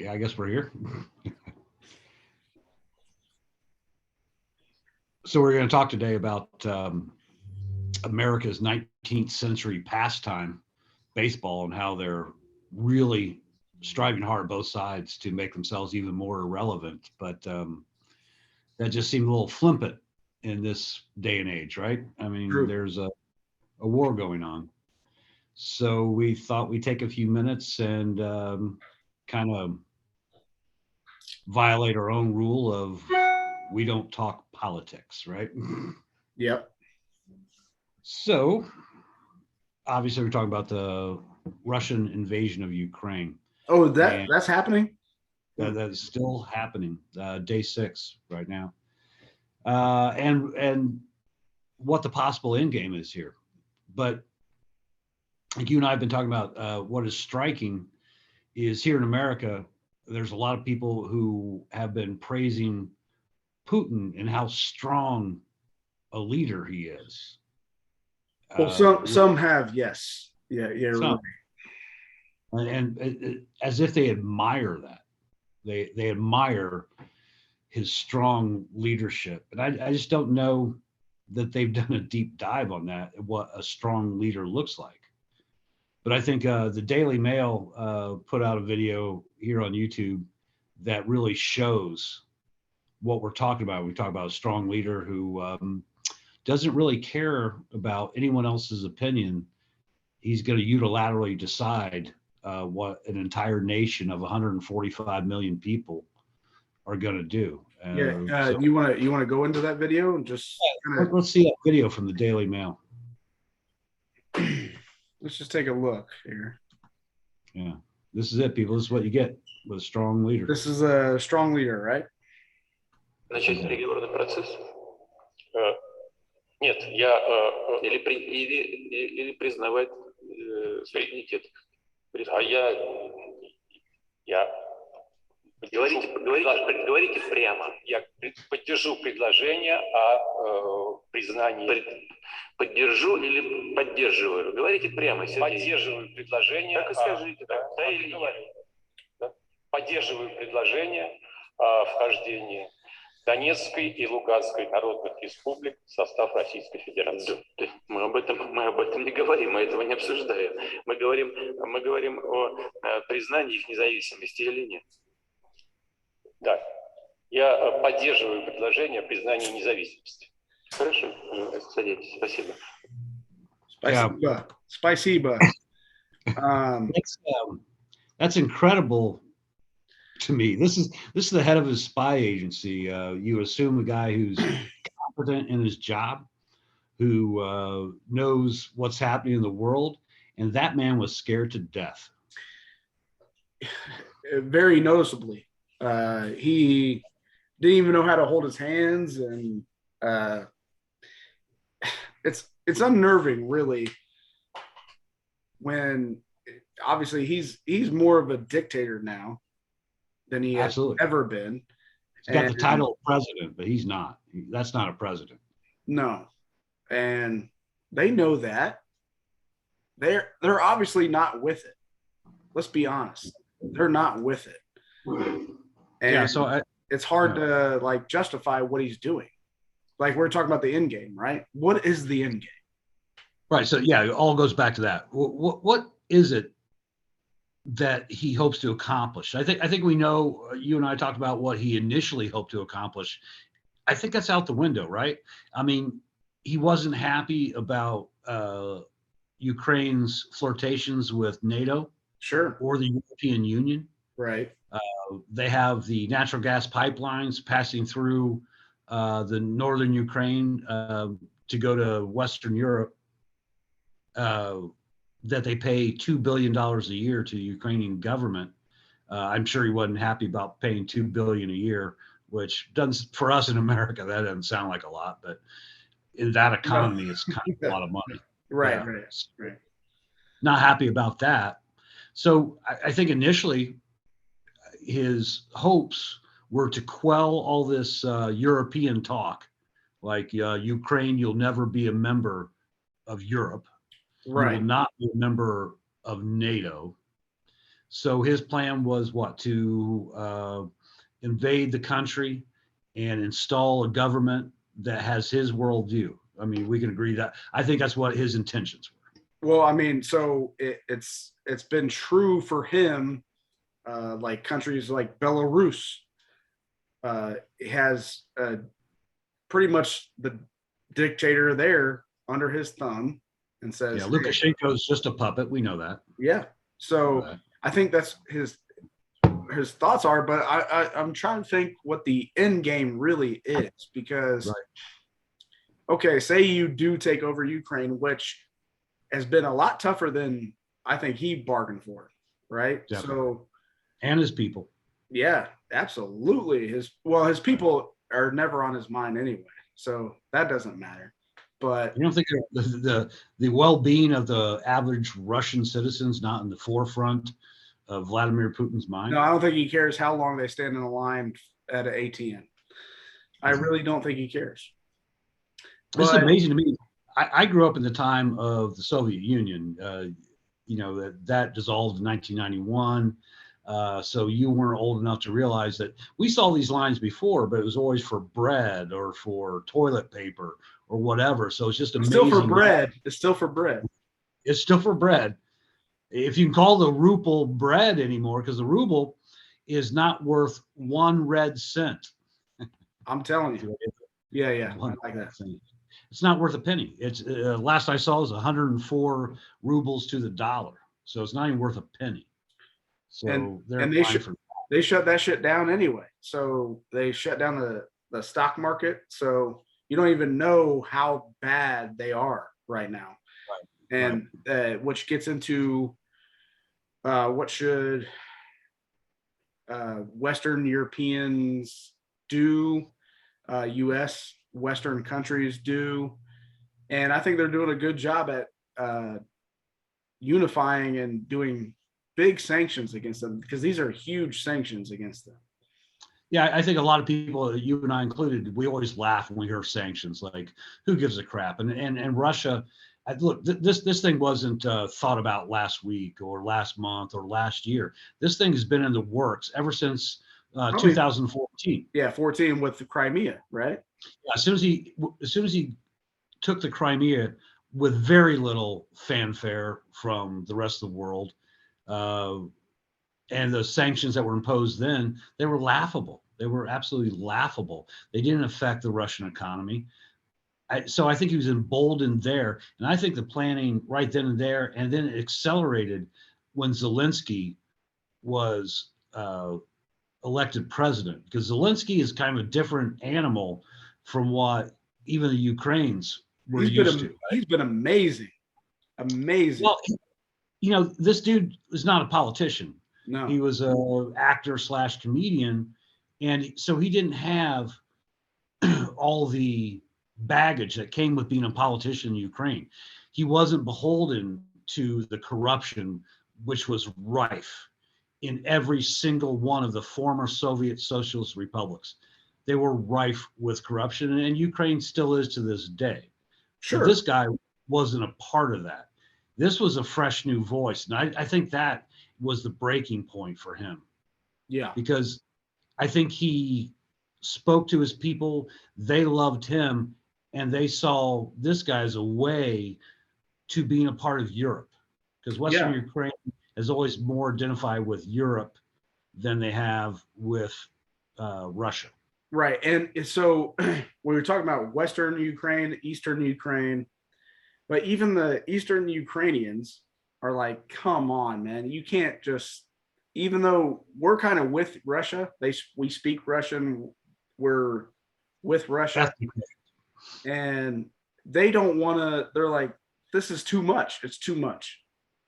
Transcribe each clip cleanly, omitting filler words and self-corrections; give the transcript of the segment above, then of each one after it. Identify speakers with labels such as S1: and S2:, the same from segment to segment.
S1: Yeah, I guess we're here. So we're going to talk today about America's 19th century pastime, baseball, and how they're really striving hard, both sides, to make themselves even more irrelevant. But that just seemed a little flippant in this day and age, right? I mean,
S2: True.
S1: there's a war going on. So we thought we'd take a few minutes and kind of violate our own rule of we don't talk politics, right?
S2: Yep.
S1: So obviously we're talking about the Russian invasion of Ukraine,
S2: Oh,
S1: and
S2: that's happening.
S1: that is still happening, day 6 right now, and what the possible end game is here. But like you and I have been talking about, what is striking is here in America, there's a lot of people who have been praising Putin and how strong a leader he is.
S2: Well, some have, yes. Yeah, yeah.
S1: Some, and as if they admire that. They admire his strong leadership, and I just don't know that they've done a deep dive on that, what a strong leader looks like. But I think the Daily Mail put out a video here on YouTube that really shows what we're talking about. We talk about a strong leader who doesn't really care about anyone else's opinion. He's going to unilaterally decide what an entire nation of 145 million people are going to do.
S2: Yeah.
S1: So
S2: You want to go into that video and just
S1: let's see that video from the Daily Mail.
S2: let's just take a look here.
S1: Yeah, this is it, people. This is what you get with a strong leader.
S2: This is a strong leader, right?
S3: Начать переговорный процесс? Нет, или признавать суверенитет. А я говорите прямо. Я поддержу предложение о признании. Поддержу или поддерживаю? Говорите прямо, Сергей. Поддерживаю предложение. Так и скажите, да или нет. Да? Поддерживаю предложение о вхождении Донецкой и Луганской народных республик в состав Российской Федерации. Мы об этом не говорим, мы этого не обсуждаем. Мы говорим о признании их независимости или нет. Да. Я поддерживаю предложение о признании независимости. Хорошо, садитесь. Спасибо.
S2: Спасибо.
S1: That's incredible to me. This is the head of his spy agency. You assume a guy who's competent in his job, who knows what's happening in the world, and that man was scared to death.
S2: Very noticeably. He didn't even know how to hold his hands, and it's unnerving, really, when obviously he's more of a dictator now than he has ever been.
S1: He's got the title of president, but he's not. That's not a president.
S2: No. And they know that. They're obviously not with it. Let's be honest. They're not with it. And
S1: yeah, so
S2: it's hard to like justify what he's doing. Like we're talking about the end game, right? What is the end game?
S1: Right. So yeah, it all goes back to that. What is it that he hopes to accomplish? I think we know. You and I talked about what he initially hoped to accomplish. I think that's out the window, right? I mean, he wasn't happy about Ukraine's flirtations with NATO,
S2: sure,
S1: or the European Union.
S2: Right.
S1: They have the natural gas pipelines passing through the northern Ukraine to go to Western Europe, that they pay $2 billion a year to the Ukrainian government. I'm sure he wasn't happy about paying $2 billion a year, which doesn't, for us in America, that doesn't sound like a lot, but in that economy, it's kind of a lot of money.
S2: Right,
S1: Yeah.
S2: right.
S1: Not happy about that. So I think initially his hopes were to quell all this European talk, like Ukraine, you'll never be a member of Europe.
S2: Right.
S1: You will not be a member of NATO. So his plan was what? To invade the country and install a government that has his worldview. I mean, we can agree that I think that's what his intentions were.
S2: Well, I mean, so it's been true for him. Like countries like Belarus has pretty much the dictator there under his thumb, and says,
S1: Yeah,
S2: hey,
S1: Lukashenko is just a puppet. We know that.
S2: yeah. So I think that's his thoughts are, but I'm trying to think what the end game really is, because okay, say you do take over Ukraine, which has been a lot tougher than I think he bargained for, right?
S1: Definitely.
S2: So,
S1: and his people.
S2: Yeah, absolutely. His people are never on his mind anyway, so that doesn't matter. But
S1: you don't think the well-being of the average Russian citizens not in the forefront of Vladimir Putin's mind?
S2: No, I don't think he cares how long they stand in a line at an ATM. I really don't think he cares.
S1: It's amazing to me. I grew up in the time of the Soviet Union. You know, that dissolved in 1991. So you weren't old enough to realize that we saw these lines before, but it was always for bread or for toilet paper or whatever. So it's just amazing.
S2: Still for bread. It's still for bread.
S1: It's still for bread. If you can call the ruble bread anymore, because the ruble is not worth 1 red cent.
S2: I'm telling you. Yeah. I like that.
S1: It's not worth a penny. It's last I saw was 104 rubles to the dollar. So it's not even worth a penny. So
S2: they shut that shit down anyway. So they shut down the stock market. So you don't even know how bad they are right now. Right. And which gets into what should Western Europeans do, U.S. Western countries do. And I think they're doing a good job at unifying and doing big sanctions against them, because these are huge sanctions against them.
S1: Yeah, I think a lot of people, you and I included, we always laugh when we hear sanctions. Like, who gives a crap? And Russia, look, this thing wasn't thought about last week or last month or last year. This thing has been in the works ever since 2014.
S2: Yeah, 14 with the Crimea, right?
S1: Yeah, as soon as he took the Crimea with very little fanfare from the rest of the world, and the sanctions that were imposed then, they were laughable. They were absolutely laughable. They didn't affect the Russian economy. So I think he was emboldened there. And I think the planning right then and there, and then it accelerated when Zelensky was elected president, because Zelensky is kind of a different animal from what even the Ukrainians were used to. Right?
S2: He's been amazing. Amazing.
S1: Well, you know, this dude is not a politician.
S2: No.
S1: He was an actor / comedian. And so he didn't have all the baggage that came with being a politician in Ukraine. He wasn't beholden to the corruption, which was rife in every single one of the former Soviet socialist republics. They were rife with corruption, and Ukraine still is to this day.
S2: Sure.
S1: But this guy wasn't a part of that. This was a fresh new voice. And I think that was the breaking point for him.
S2: Yeah.
S1: Because I think he spoke to his people, they loved him, and they saw this guy as a way to being a part of Europe. Because Western Ukraine has always more identified with Europe than they have with Russia.
S2: Right. And so when we're talking about Western Ukraine, Eastern Ukraine, but even the Eastern Ukrainians are like, come on, man, you can't just, even though we're kind of with Russia, we speak Russian, we're with Russia, and they don't want to, they're like, this is too much. It's too much.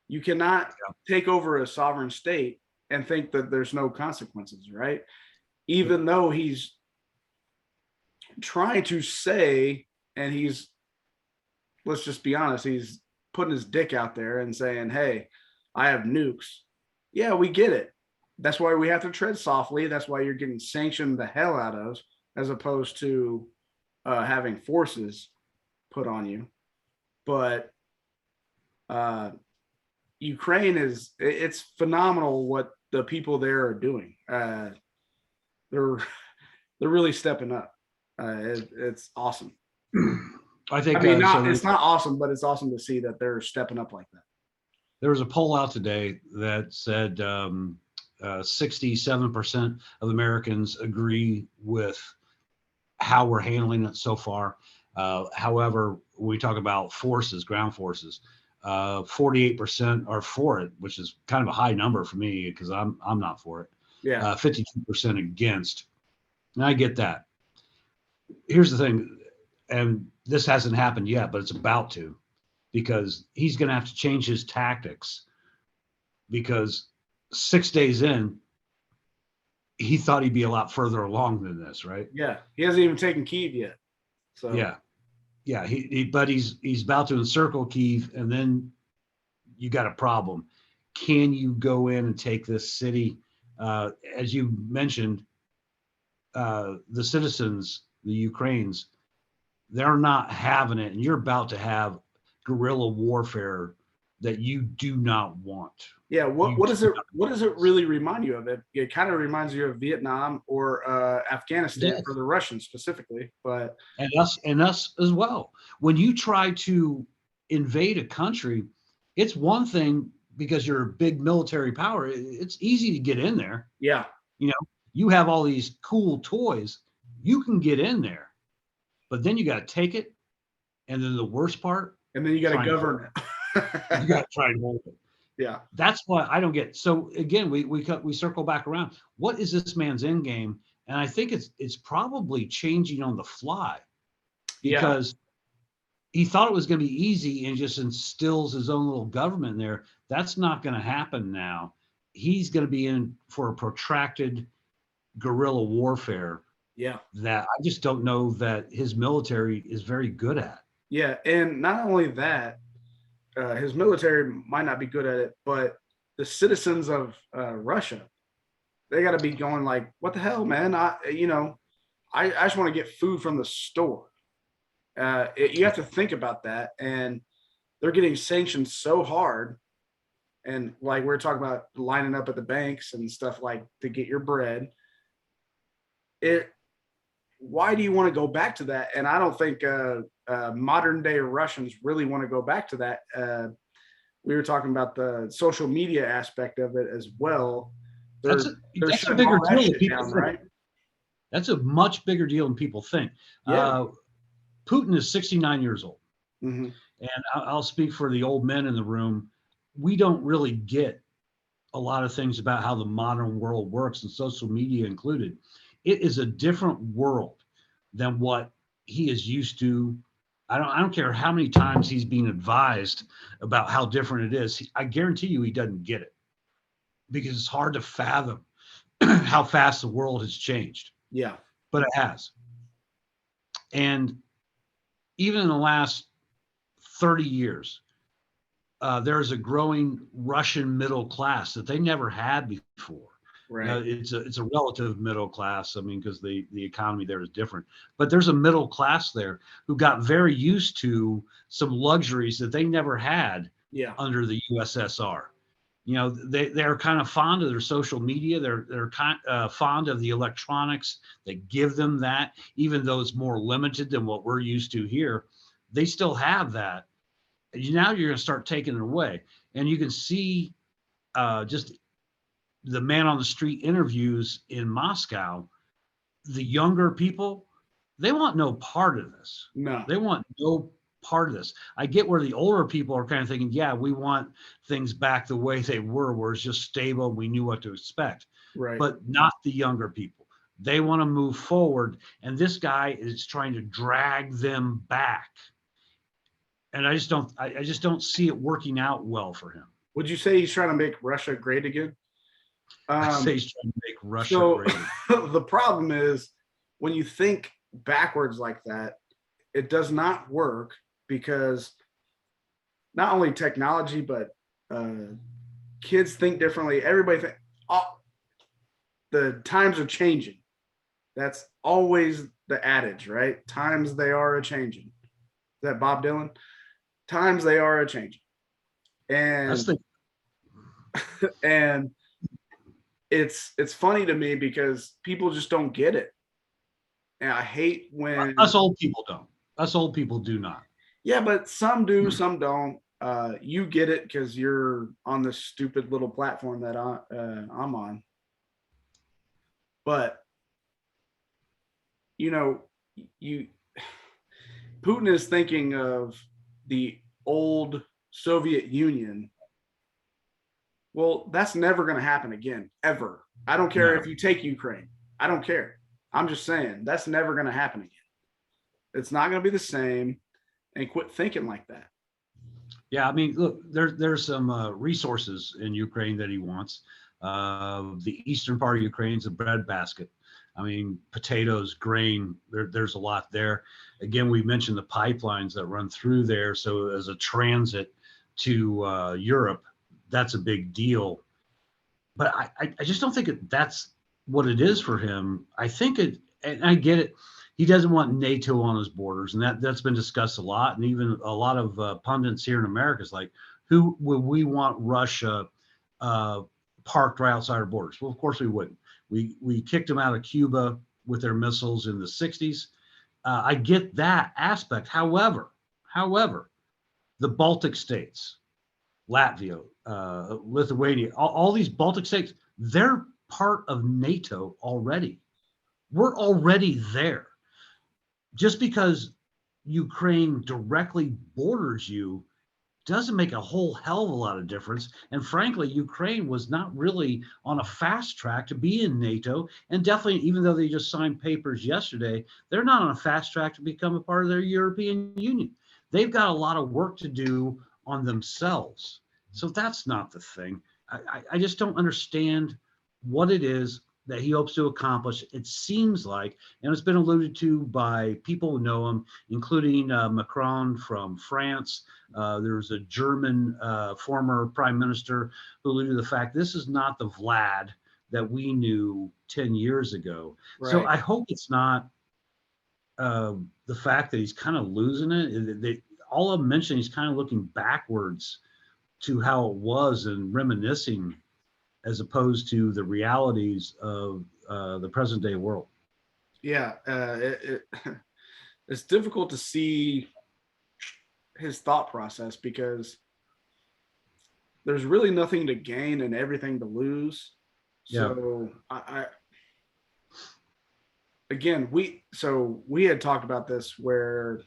S2: You cannot take over a sovereign state and think that there's no consequences, right? Even though he's trying to say, and he's, let's just be honest, he's putting his dick out there and saying, hey, I have nukes. Yeah, we get it. That's why we have to tread softly. That's why you're getting sanctioned the hell out of, as opposed to having forces put on you. But Ukraine it's phenomenal what the people there are doing. They're really stepping up. It's awesome.
S1: I think
S2: I mean,
S1: so.
S2: it's not awesome, but it's awesome to see that they're stepping up like that.
S1: There was a poll out today that said 67% of Americans agree with how we're handling it so far. However, when we talk about forces, ground forces, 48% are for it, which is kind of a high number for me because I'm not for it.
S2: Yeah.
S1: 52% against. And I get that. Here's the thing, and this hasn't happened yet, but it's about to, because he's going to have to change his tactics, because 6 days in, he thought he'd be a lot further along than this, right?
S2: Yeah. He hasn't even taken Kyiv yet. So
S1: yeah. But he's about to encircle Kyiv, and then you got a problem. Can you go in and take this city? As you mentioned, the citizens, the Ukrainians, they're not having it, and you're about to have guerrilla warfare that you do not want.
S2: Yeah, what does it really remind you of? It kind of reminds you of Vietnam or Afghanistan for the Russians specifically, but
S1: and us as well. When you try to invade a country, it's one thing because you're a big military power. It's easy to get in there.
S2: Yeah,
S1: you have all these cool toys, you can get in there, but then you got to take it, and then the worst part,
S2: and then you got to govern it.
S1: You got to try and hold it.
S2: Yeah,
S1: that's what I don't get. So again, we circle back around. What is this man's end game? And I think it's probably changing on the fly, because he thought it was going to be easy and just instills his own little government in there. That's not going to happen now. He's going to be in for a protracted guerrilla warfare.
S2: Yeah,
S1: that I just don't know that his military is very good at.
S2: Yeah, and not only that, his military might not be good at it, but the citizens of Russia, they got to be going like, what the hell, man? I just want to get food from the store. You have to think about that, and they're getting sanctioned so hard, and like we're talking about lining up at the banks and stuff like to get your bread. Why do you want to go back to that? And I don't think modern day Russians really want to go back to that. We were talking about the social media aspect of it as well.
S1: That's a bigger deal than people think.
S2: Right?
S1: That's a much bigger deal than people think.
S2: Yeah.
S1: Putin is 69 years old.
S2: Mm-hmm.
S1: And I'll speak for the old men in the room. We don't really get a lot of things about how the modern world works, and social media included. It is a different world than what he is used to. I don't care how many times he's been advised about how different it is. I guarantee you he doesn't get it, because it's hard to fathom how fast the world has changed.
S2: Yeah.
S1: But it has. And even in the last 30 years, there's a growing Russian middle class that they never had before.
S2: Right.
S1: It's a relative middle class. I mean, because the economy there is different. But there's a middle class there who got very used to some luxuries that they never had under the USSR. They're kind of fond of their social media. They're kind fond of the electronics that give them that, even though it's more limited than what we're used to here. They still have that. Now you're going to start taking it away, and you can see just the man on the street interviews in Moscow. The younger people, they want no part of this.
S2: No,
S1: they want no part of this. I get where the older people are kind of thinking, yeah, we want things back the way they were, where it's just stable. We knew what to expect.
S2: Right.
S1: But not the younger people. They want to move forward, and this guy is trying to drag them back. And I just don't see it working out well for him.
S2: Would you say he's trying to make Russia great again?
S1: I say he's trying to make Russia great.
S2: The problem is, when you think backwards like that, it does not work, because not only technology, but kids think differently. Everybody think, the times are changing. That's always the adage, right? Times they are a changing. Is that Bob Dylan? Times they are a changing. And And it's funny to me because people just don't get it. And I hate when
S1: Us old people don't. Us old people do not.
S2: yeah, but some do, some don't. You get it because you're on this stupid little platform that I'm on. But you know, you Putin is thinking of the old Soviet Union. Well, that's never going to happen again, ever. I don't care
S1: No.
S2: if you take Ukraine. I don't care. I'm just saying that's never going to happen again. It's not going to be the same. And quit thinking like that.
S1: Yeah, I mean, look, there's some resources in Ukraine that he wants. The eastern part of Ukraine is a breadbasket. I mean, potatoes, grain, there's a lot there. Again, we mentioned the pipelines that run through there. So as a transit to Europe, that's a big deal. But I just don't think that's what it is for him. I think it, and I get it. He doesn't want NATO on his borders, and that's been discussed a lot. And even a lot of pundits here in America is like, who would we want Russia parked right outside our borders? Well, of course we wouldn't. We kicked them out of Cuba with their missiles in the 60s. I get that aspect. However, the Baltic states, Latvia, Lithuania, all these Baltic states, they're part of NATO already. We're already there. Just because Ukraine directly borders you doesn't make a whole hell of a lot of difference. And frankly, Ukraine was not really on a fast track to be in NATO. And definitely, even though they just signed papers yesterday, they're not on a fast track to become a part of their European Union. They've got a lot of work to do on themselves. So that's not the thing. I just don't understand what it is that he hopes to accomplish. It seems like, and it's been alluded to by people who know him, including Macron from France. There's a German former prime minister who alluded to the fact this is not the Vlad that we knew 10 years ago. Right. So I hope it's not the fact that he's kind of losing it. All I'm mentioning, he's kind of looking backwards to how it was and reminiscing, as opposed to the realities of the present day world.
S2: Yeah, it's difficult to see his thought process because there's really nothing to gain and everything to lose. So I again, we had talked about this where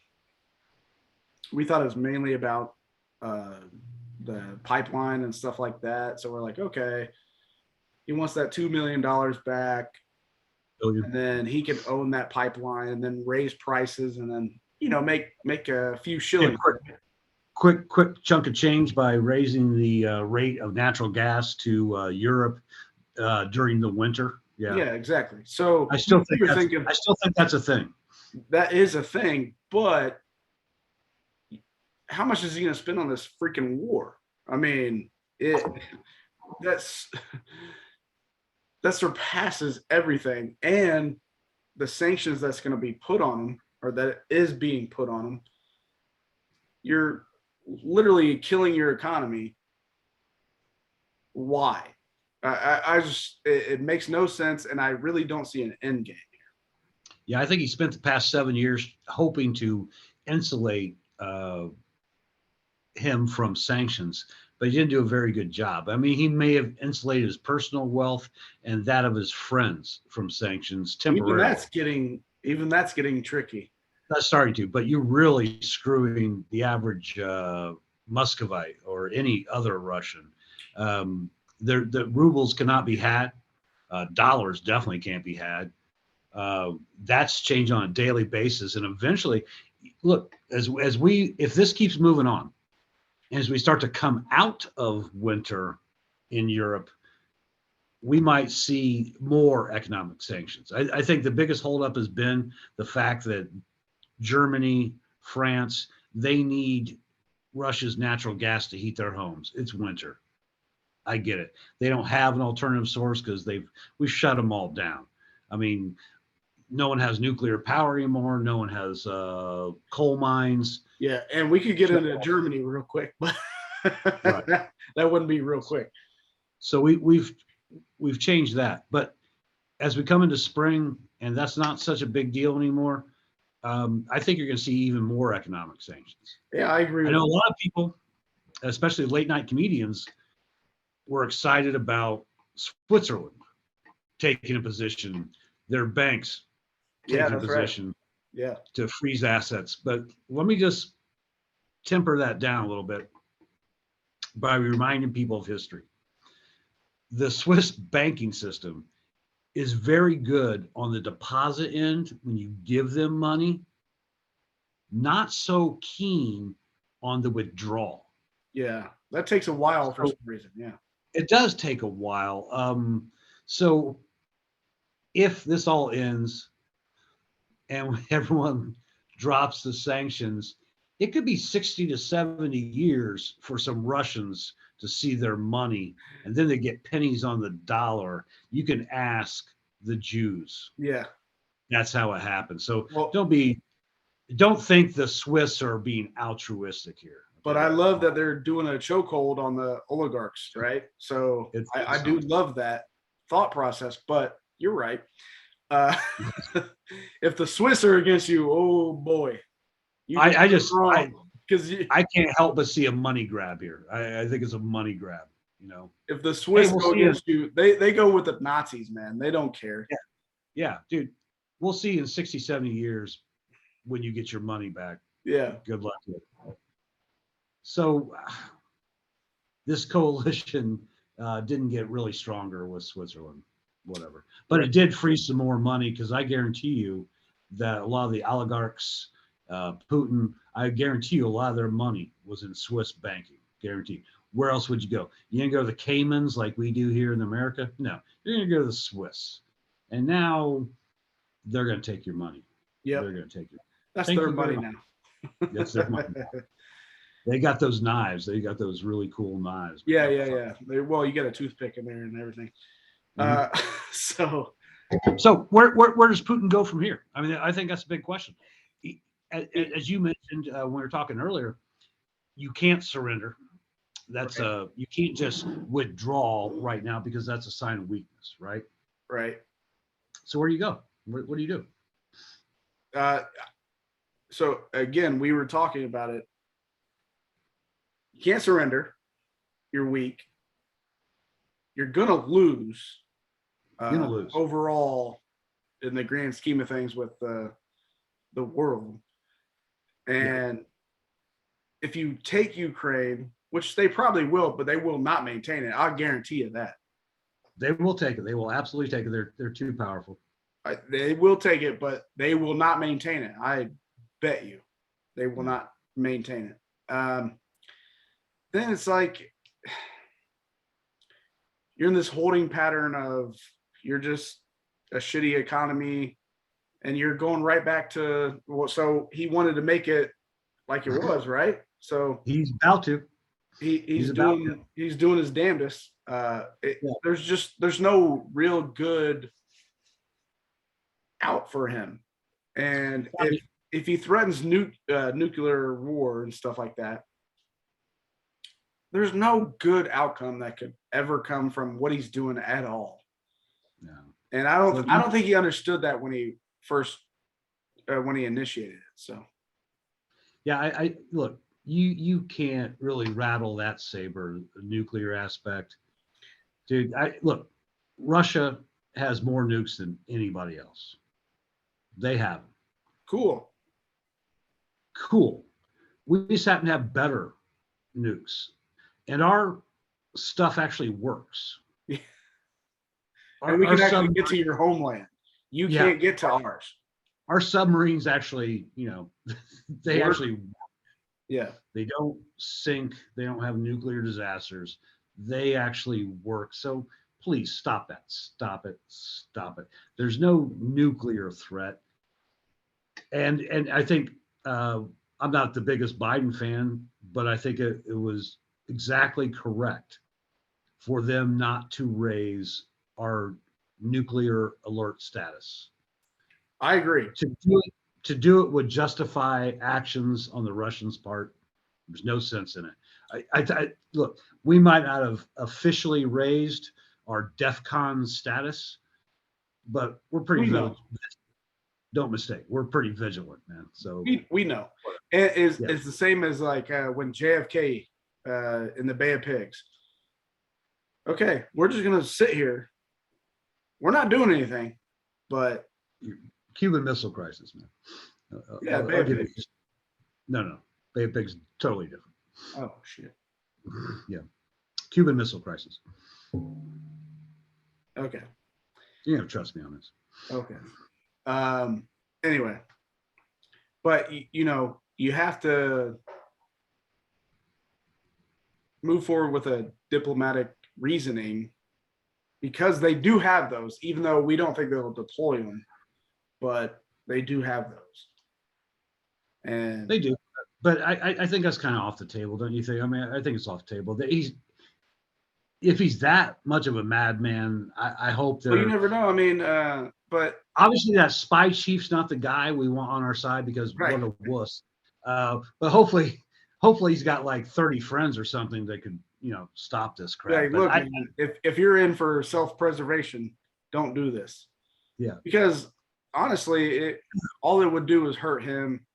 S2: we thought it was mainly about the pipeline and stuff like that. So we're like, okay, he wants that $2 million back, and then he can own that pipeline and then raise prices and then, make a few shillings.
S1: Quick chunk of change by raising the rate of natural gas to Europe during the winter. Yeah,
S2: exactly. So
S1: I still think that's a thing.
S2: That is a thing, but how much is he going to spend on this freaking war? I mean, that surpasses everything, and the sanctions that's going to be put on him, or that is being put on him. You're literally killing your economy. Why? I just, it makes no sense, and I really don't see an end game here.
S1: Yeah, I think he spent the past 7 years hoping to insulate him from sanctions, but he didn't do a very good job. I mean, he may have insulated his personal wealth and that of his friends from sanctions temporarily.
S2: Even that's getting tricky.
S1: That's starting to, but you're really screwing the average Muscovite or any other Russian. The rubles cannot be had. Dollars definitely can't be had. That's changed on a daily basis, and eventually, look, if this keeps moving on, as we start to come out of winter in Europe, we might see more economic sanctions. I think the biggest holdup has been the fact that Germany, France, they need Russia's natural gas to heat their homes. It's winter. I get it. They don't have an alternative source because we've shut them all down. I mean, no one has nuclear power anymore. No one has coal mines.
S2: Yeah, and we could get into Germany real quick, but right. that wouldn't be real quick.
S1: So we've changed that. But as we come into spring, and that's not such a big deal anymore, I think you're going to see even more economic sanctions.
S2: Yeah, I agree
S1: I
S2: with
S1: know a
S2: you.
S1: lot of people, especially late night comedians, were excited about Switzerland taking a position, their banks
S2: Yeah,
S1: taking a
S2: that's right.
S1: position
S2: Yeah.
S1: to freeze assets. But let me just temper that down a little bit by reminding people of history. The Swiss banking system is very good on the deposit end when you give them money, not so keen on the withdrawal.
S2: Yeah. That takes a while for
S1: So
S2: some reason. Yeah.
S1: it does take a while. So if this all ends and everyone drops the sanctions, it could be 60 to 70 years for some Russians to see their money, and then they get pennies on the dollar. You can ask the Jews.
S2: Yeah.
S1: That's how it happens. So
S2: Well,
S1: don't think the Swiss are being altruistic here.
S2: but
S1: Okay?
S2: I love that they're doing a chokehold on the oligarchs, right? So
S1: It's
S2: I do
S1: something.
S2: love that thought process, but you're right. Uh, if the Swiss are against you, oh boy, you can
S1: I just
S2: because
S1: I can't help but see a money grab here. I think it's a money grab. You know,
S2: if the
S1: hey,
S2: Swiss
S1: we'll
S2: go
S1: see you.
S2: against you, they go with the Nazis, man. They don't care.
S1: Yeah, dude, we'll see you in 60, 70 years when you get your money back.
S2: Yeah.
S1: Good luck with it. So this coalition didn't get really stronger with Switzerland, whatever. But
S2: Right.
S1: it did free some more money because I guarantee you that a lot of the oligarchs, Putin, I guarantee you a lot of their money was in Swiss banking. Guaranteed. Where else would you go? You gonna go to the Caymans like we do here in America? No, you're gonna go to the Swiss. And now they're gonna take your money.
S2: Yep.
S1: They're gonna take your.
S2: That's
S1: Thank
S2: their
S1: you very
S2: money
S1: much.
S2: now.
S1: That's their money. They got those knives. They got those really cool knives.
S2: Yeah, yeah, yeah. Well, you got a toothpick in there and everything.
S1: Mhm.
S2: So
S1: So where does Putin go from here? I mean, I think that's a big question. As you mentioned when we were talking earlier, you can't surrender. That's
S2: right,
S1: you can't just withdraw right now because that's a sign of weakness, right?
S2: right.
S1: So where do you go? What do you do?
S2: So again, we were talking about it. You can't surrender. You're weak. You're gonna lose.
S1: You're gonna lose.
S2: Overall in the grand scheme of things with the world. And if you take Ukraine, which they probably will, but they will not maintain it. I'll guarantee you that.
S1: They will take it. They will absolutely take it. They're too powerful.
S2: They will take it, but they will not maintain it. I bet you they will not maintain it. Then it's like you're in this holding pattern of you're just a shitty economy and you're going right back to so he wanted to make it like it was, right? So
S1: He's about to.
S2: he's
S1: about
S2: doing he's doing his damnedest. There's no real good out for him, and if he threatens nuclear war and stuff like that, there's no good outcome that could ever come from what he's doing at all.
S1: No.
S2: And I don't think he understood that when he first when he initiated it. So
S1: yeah, I look, you can't really rattle that saber, the nuclear aspect, dude. Look, Russia has more nukes than anybody else. They have them.
S2: cool.
S1: Cool. We just happen to have better nukes, and our stuff actually works.
S2: And we can actually get to your homeland. You can't get to ours.
S1: Our submarines actually, they actually,
S2: yeah,
S1: they don't sink. They don't have nuclear disasters. They actually work. So please stop that. Stop it. Stop it. There's no nuclear threat. And I think I'm not the biggest Biden fan, but I think it was exactly correct for them not to raise our nuclear alert status.
S2: I agree.
S1: To do it would justify actions on the Russians' part. There's no sense in it. Look, we might not have officially raised our DEFCON status, but we're pretty
S2: We know.
S1: vigilant. Don't mistake, we're pretty vigilant, man. So
S2: We know. It's
S1: Yeah.
S2: the same as like when JFK in the Bay of Pigs. Okay, we're just gonna sit here. We're not doing anything, but
S1: Cuban Missile Crisis, man.
S2: Yeah, Bay of
S1: give you-
S2: Pigs.
S1: No, Bay of Pigs totally different.
S2: Oh shit.
S1: Yeah, Cuban Missile Crisis.
S2: Okay.
S1: You have to trust me on this.
S2: Okay. Anyway, but you know, you have to move forward with a diplomatic reasoning because they do have those, even though we don't think they'll deploy them, but they do have those. And
S1: They do, but I think that's kind of off the table, don't you think? I mean, I think it's off the table. That if he's that much of a madman, I hope
S2: well, you
S1: they're.
S2: never know. I mean, but
S1: Obviously, that spy chief's not the guy we want on our side because
S2: Right.
S1: what a wuss. But hopefully he's got like 30 friends or something that could, stop this crap.
S2: hey,
S1: But
S2: look, man, if you're in for self-preservation, don't do this.
S1: Yeah.
S2: Because honestly, all it would do is hurt him,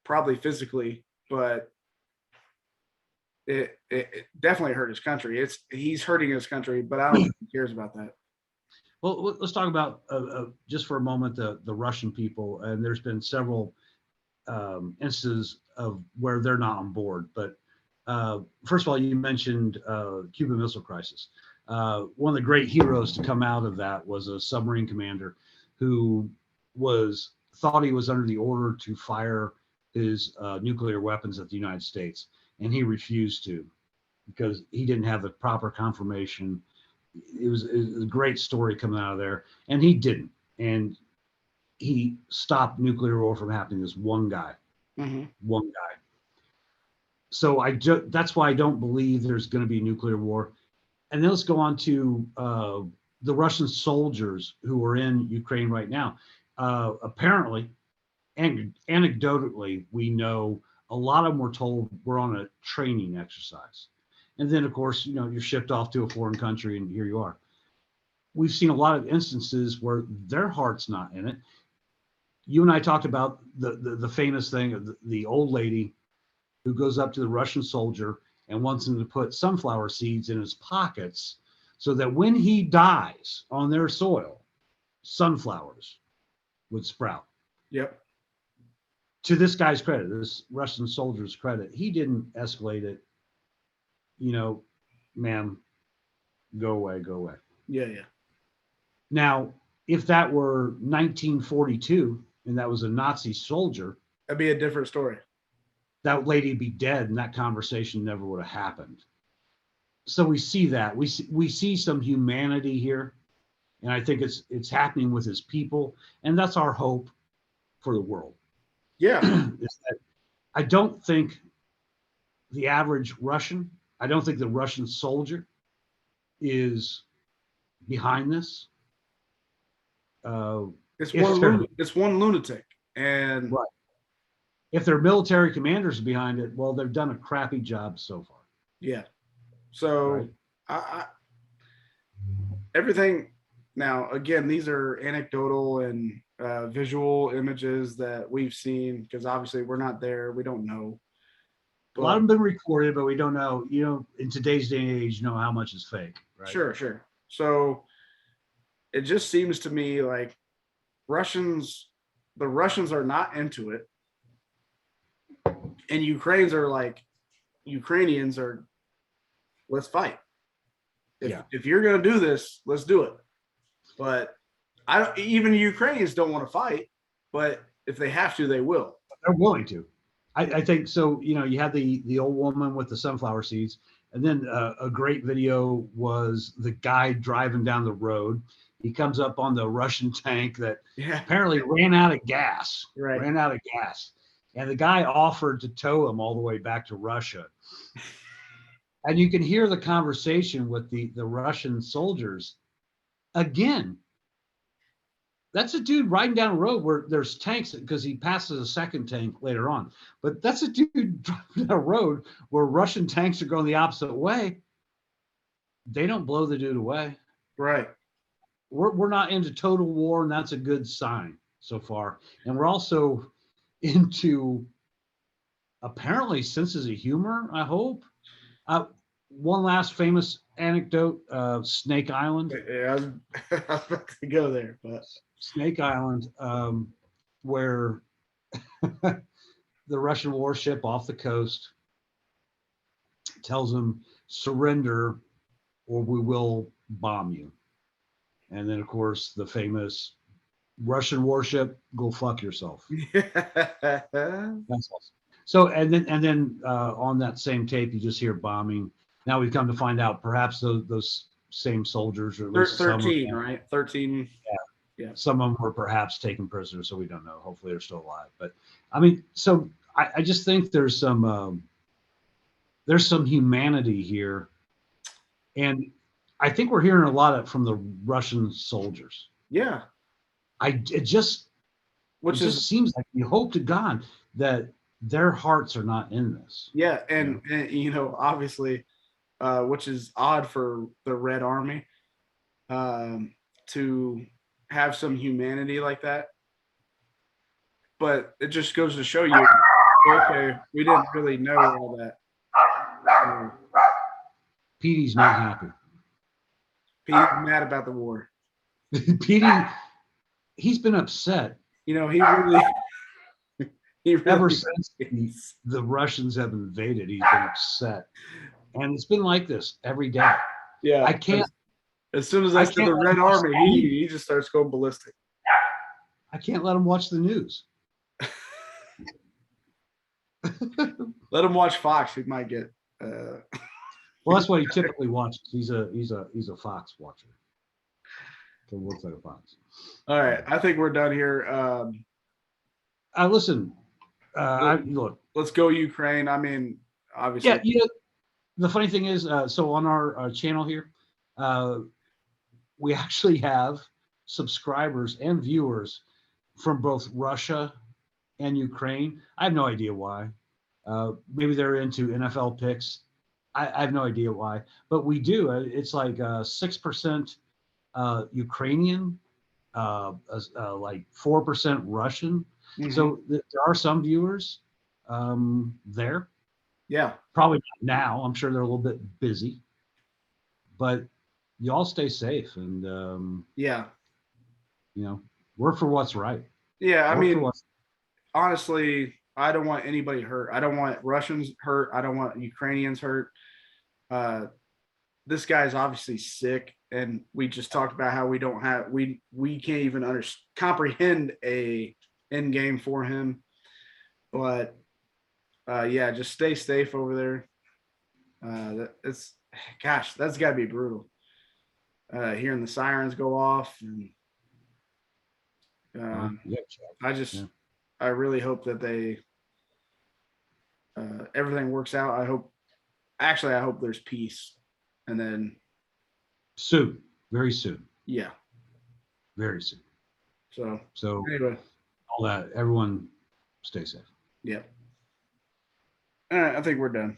S2: probably physically, but it definitely hurt his country. He's hurting his country, but I don't think he cares about that.
S1: Well, let's talk about just for a moment the Russian people, and there's been several instances of where they're not on board. But first of all, you mentioned Cuban Missile Crisis. One of the great heroes to come out of that was a submarine commander who thought he was under the order to fire his nuclear weapons at the United States, and he refused to because he didn't have the proper confirmation. It was a great story coming out of there, and he didn't, and he stopped nuclear war from happening. This one guy. So that's why I don't believe there's going to be a nuclear war. And then let's go on to the Russian soldiers who are in Ukraine right now. Apparently, and anecdotally, we know a lot of them were told we're on a training exercise. And then, of course, you're shipped off to a foreign country and here you are. We've seen a lot of instances where their heart's not in it. You and I talked about the famous thing of the old lady who goes up to the Russian soldier and wants him to put sunflower seeds in his pockets so that when he dies on their soil, sunflowers would sprout.
S2: Yep.
S1: To this guy's credit, this Russian soldier's credit, he didn't escalate it. Ma'am, go away.
S2: Yeah.
S1: Now, if that were 1942 and that was a Nazi soldier,
S2: That'd be a different story.
S1: that lady would be dead and that conversation never would have happened. So we see that. We see some humanity here, and I think it's happening with his people, and that's our hope for the world.
S2: Yeah.
S1: Is that I don't think the average Russian, I don't think the Russian soldier is behind this.
S2: It's
S1: If
S2: one lunatic. And
S1: Right. If their military commanders are behind it, well, they've done a crappy job so far.
S2: yeah. So
S1: Right.
S2: I everything now, again, these are anecdotal and visual images that we've seen because obviously we're not there. We don't know.
S1: A lot of them been recorded, but we don't know. In today's day and age, how much is fake, right?
S2: Sure. So it just seems to me like the Russians are not into it. And Ukrainians are, let's fight. If you're going to do this, let's do it. But even Ukrainians don't want to fight, but if they have to, they will.
S1: They're willing to. I think so. You had the old woman with the sunflower seeds, and then a great video was the guy driving down the road. He comes up on the Russian tank that apparently ran out of gas.
S2: Right.
S1: Ran out of gas, and the guy offered to tow him all the way back to Russia. And you can hear the conversation with the Russian soldiers. Again, That's a dude riding down a road where there's tanks because he passes a second tank later on. But that's a dude driving down a road where Russian tanks are going the opposite way. They don't blow the dude away.
S2: Right.
S1: We're not into total war, and that's a good sign so far. And we're also into apparently senses of humor, I hope. One last famous anecdote, Snake Island.
S2: Yeah, I was about to go there, but
S1: Snake Island, where the Russian warship off the coast tells them surrender or we will bomb you. And then, of course, the famous Russian warship, go fuck yourself. That's awesome. So, and then on that same tape, you just hear bombing. Now we've come to find out perhaps those same soldiers, or at least
S2: 13, right? 13. Yeah.
S1: Some of them were perhaps taken prisoners, so we don't know. Hopefully they're still alive. But I mean, so I just think there's some humanity here, and I think we're hearing a lot from the Russian soldiers.
S2: Yeah.
S1: It just seems like you hope to God that their hearts are not in this.
S2: Yeah, and you know, obviously, which is odd for the Red Army, to have some humanity like that. But it just goes to show you, okay, we didn't really know all that.
S1: Petey's not happy.
S2: Pete's mad about the war.
S1: Petey, he's been upset.
S2: You know, he really
S1: Ever since the Russians have invaded, he's been upset. And it's been like this every day.
S2: Yeah.
S1: I can't.
S2: As soon as I see the Red Army, he just starts going ballistic.
S1: I can't let him watch the news.
S2: Let him watch Fox. He might get.
S1: Well, that's what he typically watches. He's a Fox watcher. So it looks like a Fox.
S2: All right, I think we're done here.
S1: Listen. Look.
S2: Let's go Ukraine. I mean, obviously.
S1: Yeah, you know, the funny thing is, so on our channel here, we actually have subscribers and viewers from both Russia and Ukraine. I have no idea why. Maybe they're into NFL picks. I have no idea why, but we do. It's like 6% Ukrainian, like 4% Russian. Mm-hmm. So there are some viewers there.
S2: Yeah.
S1: Probably not now. I'm sure they're a little bit busy, but you all stay safe. And
S2: yeah,
S1: you know, work for what's right.
S2: Yeah. I mean, honestly, I don't want anybody hurt. I don't want Russians hurt. I don't want Ukrainians hurt. This guy's obviously sick, and we just talked about how we don't have we can't even comprehend a end game for him. But yeah, just stay safe over there. That's got to be brutal. Hearing the sirens go off, and I really hope that they everything works out. I hope there's peace, and then
S1: soon, very soon.
S2: Yeah,
S1: very soon. So
S2: anyway,
S1: all that, everyone stay safe.
S2: Yeah. All right, I think we're done.